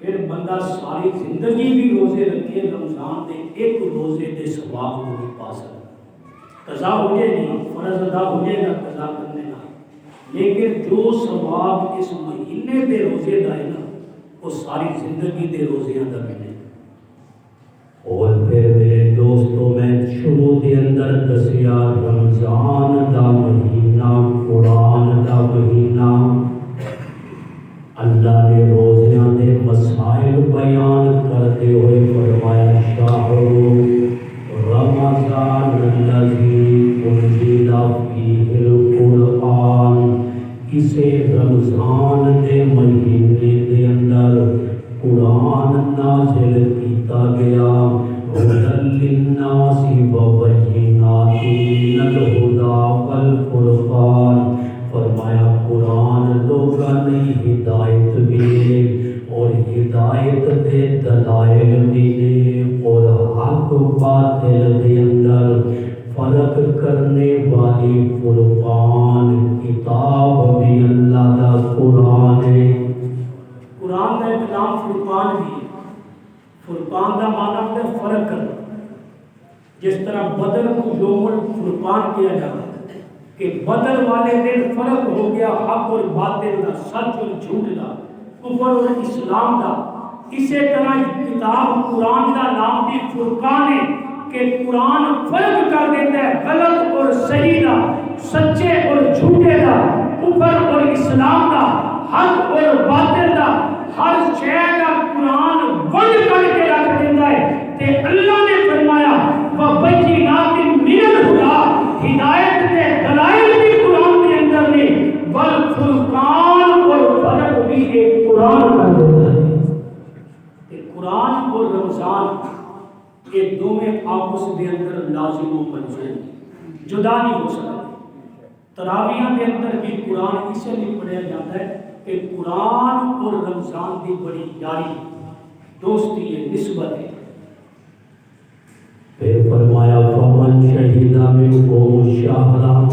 پھر بندہ ساری زندگی بھی روزے رکھے رمضان کے ایک روزے کے ثواب کو نہیں پا سکتا. قضا ہو جائے گی، فرض ادا ہو جائے گا قضا کرنے کا، لیکن جو ثواب اس مہینے کے روزے کا ہے نا وہ ساری زندگی کے روزے کا ملے. اور پھر میرے دوستوں میں شروع کے اندر دسیا رمضان دا مہینہ قرآن دا مہینہ. اللہ نے روزیاں دے مسائل بیان کرتے ہوئے فرمایا شہر رمضان الذی انزل فیہ القرآن، اسے رمضان دے مہینے دے اندر قرآن نازل کیتا گیا. ہدی للناس وبینات من الہدی والفرقان، فرمایا قرآن لوگاں نے ہدایت بھی ہے اور ہدایت دے دلائل بھی ہے اور حق باطل دے اندر فرق کرنے والی فرقان کتاب بھی اللہ دا قرآن ہے. قرآن کا کلام فرقان بھی ہے. فرقان کا معنی ہے فرق کرنا. جس طرح بدر کو یوم الفرقان کیا جاتا ہے کہ بدر والے دن فرق ہو گیا حق اور باطل کا، سچ اور جھوٹ کا، کفر اور اسلام کا. اسی طرح کتاب قرآن کا نام بھی فرقان ہے کہ قرآن فرق کر دیتا ہے غلط اور صحیح کا، سچے اور جھوٹے کا، کفر اور اسلام کا، حق اور باطل کا. ہر شے کا قرآن ونڈ کر کے رکھ دیتا ہے. تے اللہ نے فرمایا وَبَيِّنَاتٍ مِّنَ الْهُدىٰ، ہدایت کے دلائل بھی قرآن کے اندر نے، والفرقان اور فرق بھی ایک قرآن کا دیتا ہے. قرآن اور رمضان یہ دونوں آپس کے اندر لازم و منظور جدا نہیں ہو سکتے. تراویح کے اندر بھی قرآن اسے نہیں پڑھا جاتا ہے کہ قرآن اور رمضان کی بڑی یاری دوستی ہے، نسبت ہے. پھر فرمایا فمن شہید منکم الشہر،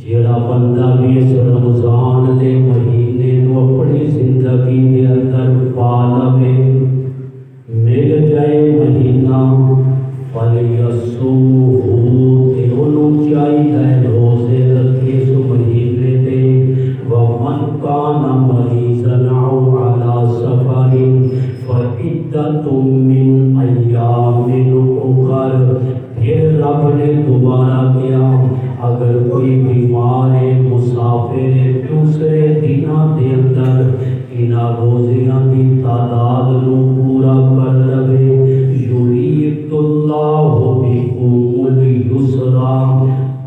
جیڑا بندہ بھی اس رمضان دے مہینے نو اپنی زندگی دے اندر پا لے، مل جائے مہینہ، فلیصومہ، تے انہوں چاہیے روزے رکھے اس مہینے دے. ومن کان مریضا او علی سفر من ایام اخر، پھر رب نے دوبارہ کیا اگر کوئی بیمار ہے مسافر ہے دوسرے دنوں کے اندر انہاں روزیاں کی تعداد نو پورا کر لے، یرید اللہ بکم اليسر،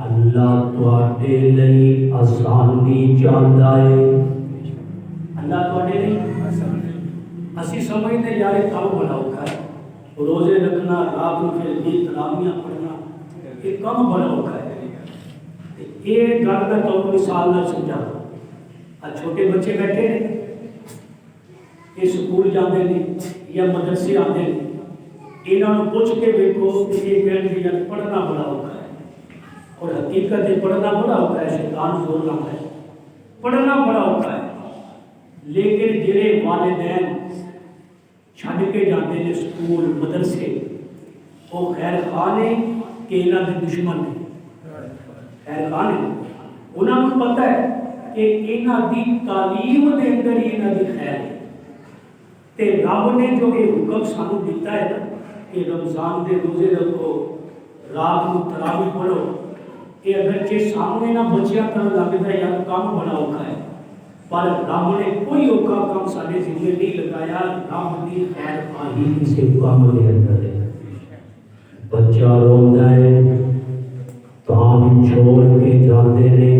اللہ تواڈے لئی آسانی چاہندا ہے۔ اللہ تواڈے لئی اسی سمجھتے یار کام بڑا اوکھا ہے، روزے رکھنا، رات کو پھر بھی تراویح پڑھنا، یہ کام بڑا اوکھا ہے۔ یہ گل میں تو مثال نہ سمجھا، چھوٹے بچے بیٹھے ہیں یہ سکول جاتے ہیں یا مدرسے آتے ہیں، انہوں نے پوچھ کے دیکھو کہ یہ کہنے کہ پڑھنا بڑا اوکھا ہے، اور حقیقت ہے پڑھنا بڑا اوکھا ہے، شیطان زور لاتا ہے، پڑھنا بڑا اوکھا ہے۔ لیکن جڑے والدین چھڈ کے جاتے ہیں سکول مدرسے، وہ خیر خواہ نے کہ انہاں دے دشمن نے؟ خیر خواہ نے، انہوں نے پتہ ہے کہ انہاں دی تعلیم دے اندر ہی انہاں دی خیر ہے، تے رب نے جو یہ حکم سانو دیتا ہے نا کہ رمضان دے روزے رکھو، رات کو تراویح پڑھو، یہ اگرچہ سامنے نہ بچیاں طرح لگتا ہے یار کام بڑا اوکھا ہے، پر رب نے کوئی اوکھا کام سارے ذمہ نہیں لگایا، رب کی خیر خواہی کسی کام کے اندر ہے۔ بچہ روندا ہے کام چھوڑ کے جاتے ہیں،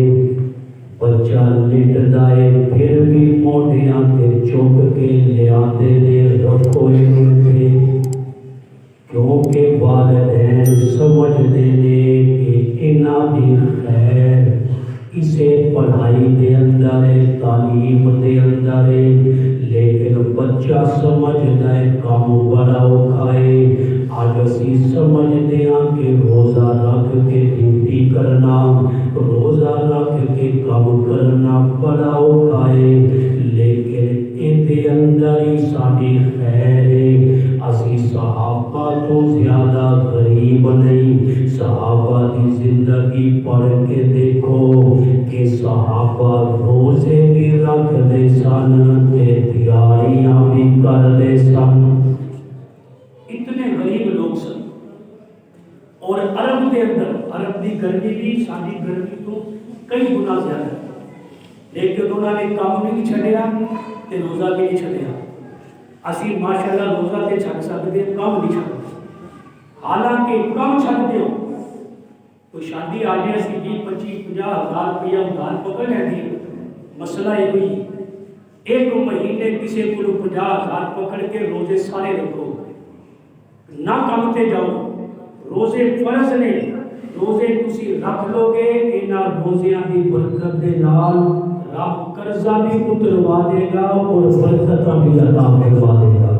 بچہ لٹدا ہے پھر بھی موڈیاں تے چک کے لے آتے ہیں رکھو تے، کیونکہ والدین سمجھتے ہیں کہ انہاں دی خیر اسے پڑھائی دے اندر ہے، تعلیم دے اندر ہے، لیکن بچہ سمجھدا ہے کام بڑا اوکھا ہے۔ آج اسی سمجھتے ہیں کہ روزہ رکھ کے ڈیوٹی کرنا، روزہ رکھ کے کام کرنا بڑا اوکھا ہے، لیکن ان دے اندر ہی ساری خیر ہے۔ اسی صحابہ تو زیادہ غریب نہیں، صحابہ کی زندگی پڑھ کے دیکھو کہ صحابہ روزے بھی رکھتے سن تے تیاریاں بھی کرتے سن، اتنے غریب لوگ سن۔ اور عرب کے اندر عرب کی گرمی بھی ساری گرمی تو کئی گنا زیادہ، لیکن انہوں نے کام بھی نہیں چھڈیا تے روزہ بھی نہیں چھڈیا۔ اسی ماشاءاللہ روزہ تے چھڈ سکتے ہیں، کام نہیں چھڈ، حالانکہ کام چھڈ دیو تو شادی آ جائے سی 20-25-50 ہزار روپیہ ادھار پکڑ لینی، مسئلہ یہ ہوئی ایک مہینے کسی کو 50 ہزار پکڑ کے روزے سارے رکھو، نہ کام تے جاؤ، روزے فرض نے، روزے تسی رکھ لو گے، انہاں روزیاں دی برکت دے نال رب قرضہ بھی اتروا دے گا اور برکتاں بھی عطا فرما دے گا۔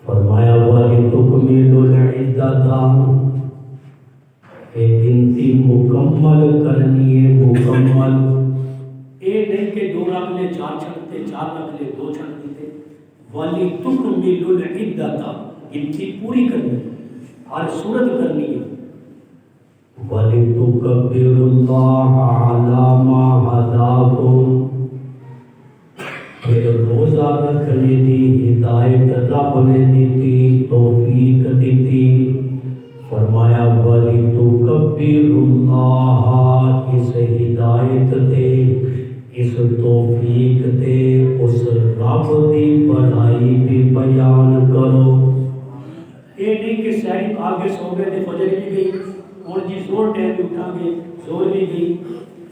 فرمایا وَلِتُكْمِلُوا الْعِدَّةَ، ایک گنتی مکمل کرنی ہے، مکمل، اے نہیں کہ 2 رکھ لے 4 چھڑتے، 4 رکھ لے 2 چھڑ دیتے، وَلِتُكْمِلُوا الْعِدَّةَ، گنتی پوری کرنی ہے، ہر صورت کرنی ہے۔ وَلِتُكَبِّرُوا اللَّهَ عَلَى مَا هَدَاكُمْ، پھر روزہ رکھنے دی ہدایت رب نے دیتی، توفیق دیتی۔ فرمایا وَلِتُكَبِّرُوا اللَّهَ، اس ہدایت دے، اس توفیق دے، اس رب دی بڑائی بھی بیان کرو۔ یہ نہیں کہ سہری آگے سو گئے تھے فجر بھی گئی، اور جی زور ٹائم بھی اٹھا گئے زور بھی گئی۔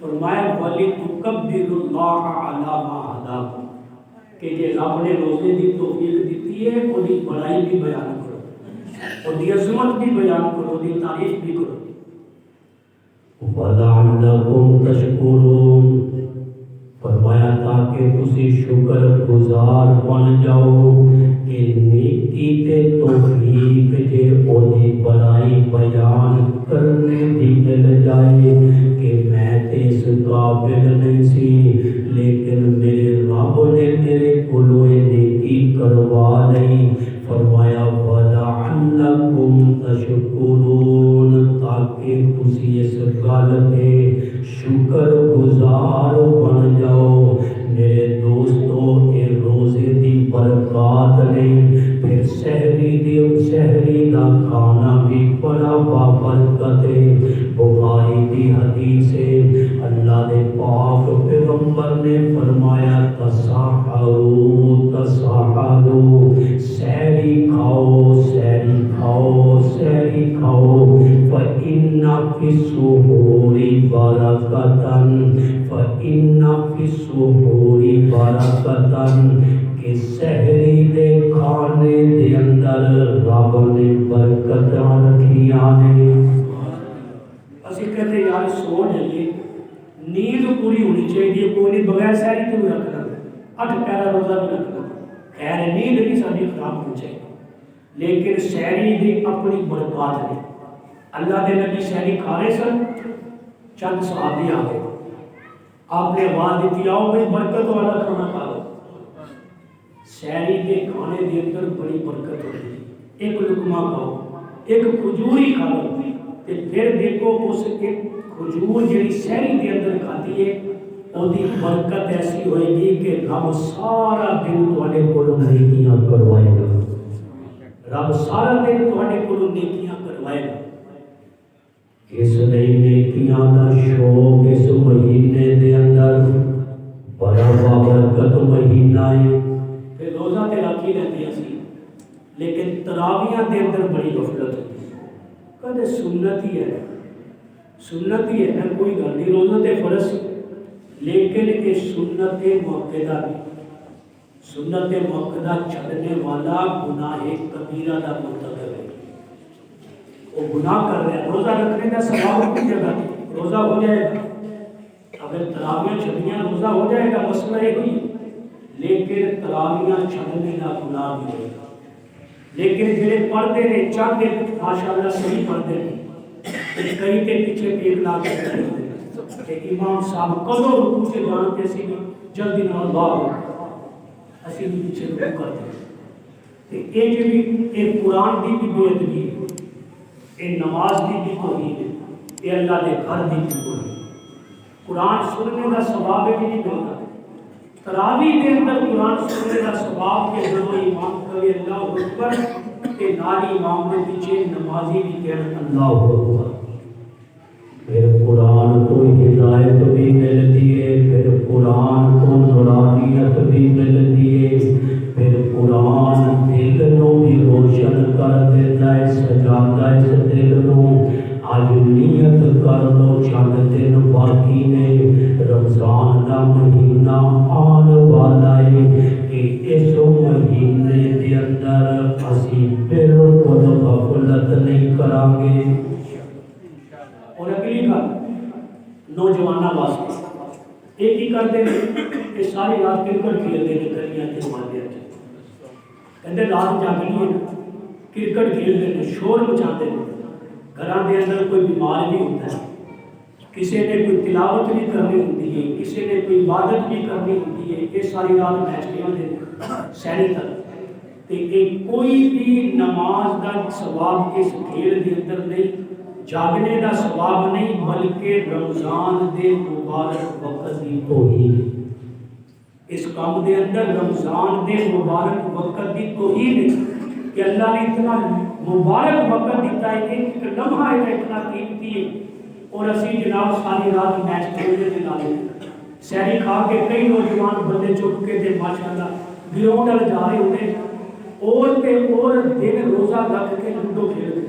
فرمایا وَلِتُكَبِّرُوا اللَّهَ عَلَى مَا هَدَاكُمْ، کہ یہ رب نے روزے دی توفیق دیتی ہے، وہ دی بڑائی بھی بیان کرو، وہ دی عظمت بھی بیان کرو، دی تعریف بھی کرو۔ وَلَعَلَّكُمْ تَشْكُرُونَ، فرمایا تاکہ تسی شکر گزار بن جاؤ کہ نیکی تے توفیق جے اودی بڑائی بیان کرنے دی مل جائے کہ میں تے اس قابل نہیں سی، لیکن میرے رب نے میرے کولوں نیکی کروا لئی۔ فرمایا وَلَعَلَّكُمْ تَشْكُرُونَ، تاکہ تسی اس گل تے شکر گزار بن جاؤ۔ میرے دوستو، اے روزے دی برکات نے، پھر سحری دا کھانا بھی بڑا بابرکت ہے۔ بخاری کی حدیث ہے، اللہ دے پاک پیغمبر نے فرمایا تسحروا تسحروا، سحری کھاؤ سحری کھاؤ سحری کھاؤ، فإن فی السحور برکۃ فإن فی السحور برکۃ، کہ سحری دے کھانے دے اندر رب نے برکتاں رکھیاں نے۔ اسی کہتے یار سو جائیے، نیند پوری ہونی چاہیے، کوئی نہیں بغیر سحری تو رکھنا، 8 پیرا روزہ بھی رکھنا، خیر نیند بھی ساری خراب ہونی چاہیے، لیکن سحری دی اپنی برکات نے۔ اللہ دے نبی سحری کھا رہے سن، چند صحابی آ گئے، آپ نے آواز دیتی آؤ بھائی برکت والا کھانا کھا لو۔ سحری کے کھانے دے اندر بڑی برکت ہوتی ہے، ایک لقمہ کھاؤ، ایک کھجور ہی کھا لو، تے پھر دیکھو اس ایک کھجور جڑی سحری دے اندر کھاتی ہے اودی برکت ایسی ہوئے گی کہ رب سارا دن تواڈے کولوں نیکیاں کروائے گا، رب سارا دن تواڈے کولوں نیکیاں کروائے گا۔ اس لیے نیکیاں دا شوق اس مہینے دے اندر بڑا بابرکت مہینہ ہے۔ پھر روزہ تے رکھی رہتی سی، لیکن تراویاں دے اندر بڑی غفلت ہوتی ہے، کدے سنت ہی ہے، سنت ہی ہے نا، کوئی گل نہیں، روزہ تے فرض، لیکن یہ سنت موقعہ نہیں، سنت موقعہ چھڑنے والا گناہ کبیرہ دا مرتکب ہے، وہ گناہ کر رہے ہیں۔ روزہ رکھنے کا ثواب کی جگہ روزہ ہو جائے گا، اگر تراویاں چھڑیاں روزہ ہو جائے گا، مسئلہ یہ ہوئی، لیکن تراویاں چھڑنے کا گناہ بھی ہوگا۔ لیکن جڑے پڑھتے ہیں چاہتے ماشاءاللہ صحیح پڑھتے ہیں، کئی کے پیچھے ٹیک لا کے کہ امام صاحب کدو رکوع سے جانتے سی جلدی نہ اللہ اسی بھی پیچھے رکوع کرتے ہیں۔ یہ جی یہ قرآن کی بھی بے ادبی ہے، یہ نماز کی بھی توہین ہے، یہ اللہ کے گھر کی بھی توہین ہے۔ قرآن سننے کا ثواب بھی نہیں ملتا، تراویح کے اندر قرآن سننے کا ثواب کے جب امام کہے اللہ اکبر کہ ناری امام کے پیچھے نمازی بھی کہہ اللہ اکبر، پھر قرآن کو ہدایت بھی ملتی ہے، پھر قرآن کو نورانیت بھی ملتی ہے، پھر قرآن دل نو بھی روشن کر دیتا ہے، سجاتا ہے اس دل نو۔ آج نیت کر لو چند دن باقی نے، رمضان کا مہینہ آن والا ہے، کہ اس مہینے کے اندر اسی بالکل غفلت نہیں کریں گے۔ اور اگلی گل نوجوانوں واسطے ایک ہی کرتے ہیں کہ ساری رات کرکٹ کھیلتے ہیں گلیاں کے مالے، کہتے رات جاگنی ہے کرکٹ کھیلتے ہیں، شور مچاتے ہیں، گھراں دے اندر کوئی بیمار بھی ہوتا ہے، کسی نے کوئی تلاوت بھی کرنی ہوتی ہے، کسی نے کوئی عبادت بھی کرنی ہوتی ہے، یہ ساری رات میچ کھیلتے ہیں سحری تک، کوئی بھی نماز کا ثواب اس کھیل کے اندر نہیں، جاگنے کا ثواب نہیں، بلکہ رمضان دے مبارک وقت کی توہین، اس کام دے اندر رمضان دے مبارک وقت کی توہین ہے کہ اللہ نے اتنا مبارک وقت دیتا ہے، ایک لمحہ ہے اتنا قیمتی ہے، اور اسی جناب ساری رات میچ کھیلنے کے لالے سحری کھا کے کئی نوجوان بندے چپ کے تھے ماشاءاللہ گراؤنڈ والے جا رہے ہوتے اور دن روزہ رکھ کے لوڈو کھیلتے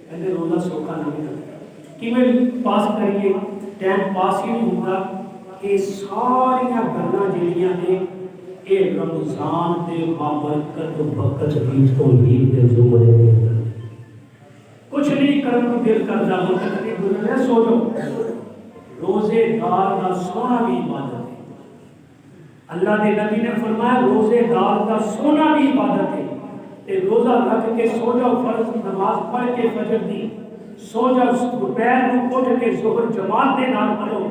کہتے روزہ سوکھا نہیں رکھتا، کیونکہ پاس کریے ٹائم پاس ہی نہیں ہوتا۔ یہ ساریا گلاں جڑیاں نے یہ رمضان دے بابرکت وقت کی توہین دے زمرے دے اندر کچھ نہیں کرن کو دل کردا، وقت نہیں گزرے سو جاؤ۔ روزے دار کا سونا بھی عبادت ہے، اللہ کے نبی نے فرمایا روزے دار کا سونا بھی عبادت ہے، تے روزہ رکھ کے سو جاؤ، فرض نماز پڑھ کے فجر دی سو جاؤ، دوپہر کو اٹھ کے ظہر جماعت کے نال پڑھو،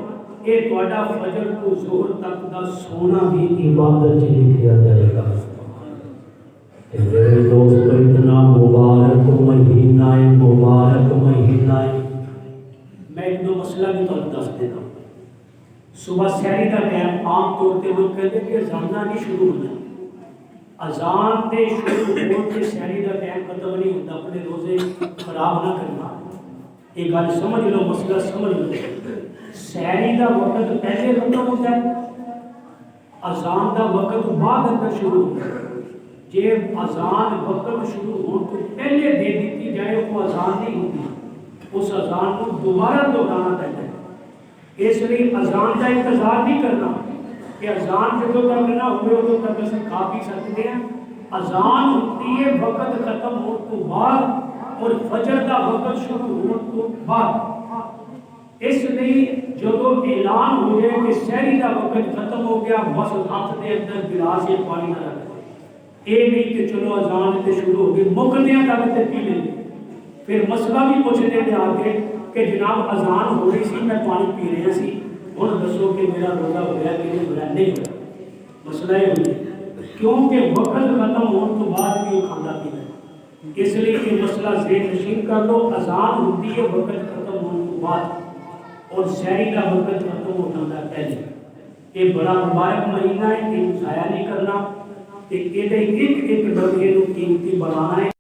یہ تہاڈا فجر کو ظہر تک دا سونا بھی عبادت لکھیا جائے گا۔ میرے دوستو اتنا مبارک مہینہ ہے، مبارک مہینہ ہے۔ میں ایک دو مسئلہ بھی تمہیں دس دیتا ہوں۔ صبح سحری کا ٹائم عام طور پہ لوگ کہتے ہیں کہ اذاناں نہیں شروع ہونا، اذان دے شروع ہون تے سحری دا ٹائم ختم نہیں ہوتا، اپنے روزے خراب نہ کرنا۔ یہ گل سمجھ لو، مسئلہ سمجھ لو۔ سحری دا وقت پہلے ختم ہوتا ہے، اذان دا وقت بعد اندر شروع ہوتا ہے۔ جے اذان وقت شروع ہون تو پہلے دے دیتی جائے وہ اذان نہیں ہوتی، اس اذان کو دوبارہ دہرانا پڑتا ہے۔ اس لیے اذان کا انتظار نہیں کرنا کہ اذان جدوں تک نہ ہوئے ادوں تک اسی کھا پی سکتے ہیں۔ اذان ہوتی ہے وقت ختم ہونے تو بعد اور فجر کا وقت شروع ہونے تو بعد۔ اس لیے جدوں اعلان ہو جائے کہ سحری کا وقت ختم ہو گیا، بس ہاتھ دے اندر گلاس یا پانی نہ رکھ دے، یہ نہیں کہ چلو اذان تے شروع ہو گئی مکدیاں تک تے پی لیں۔ پھر مسئلہ بھی پوچھتے ہیں آگے کہ جناب اذان ہو رہی سی میں پانی پی رہا سی، ہن دسو کہ میرا روزہ ہو گیا کہ نہیں ہوا؟ نہیں ہوا۔ مسئلہ یہ ہوئی کیونکہ وقت ختم ہونے تو بعد بھی وہ کھانا پینا ہے۔ اس لیے یہ مسئلہ ذہن نشین کر لو، اذان ہوتی ہے وقت ختم ہونے تو بعد اور سحری کا وقت ختم ہوتا ہے پہلے۔ یہ بڑا مبارک مہینہ ہے، یہ ضائع نہیں کرنا، ایک ایک ڈبے قیمتی بنانا ہے۔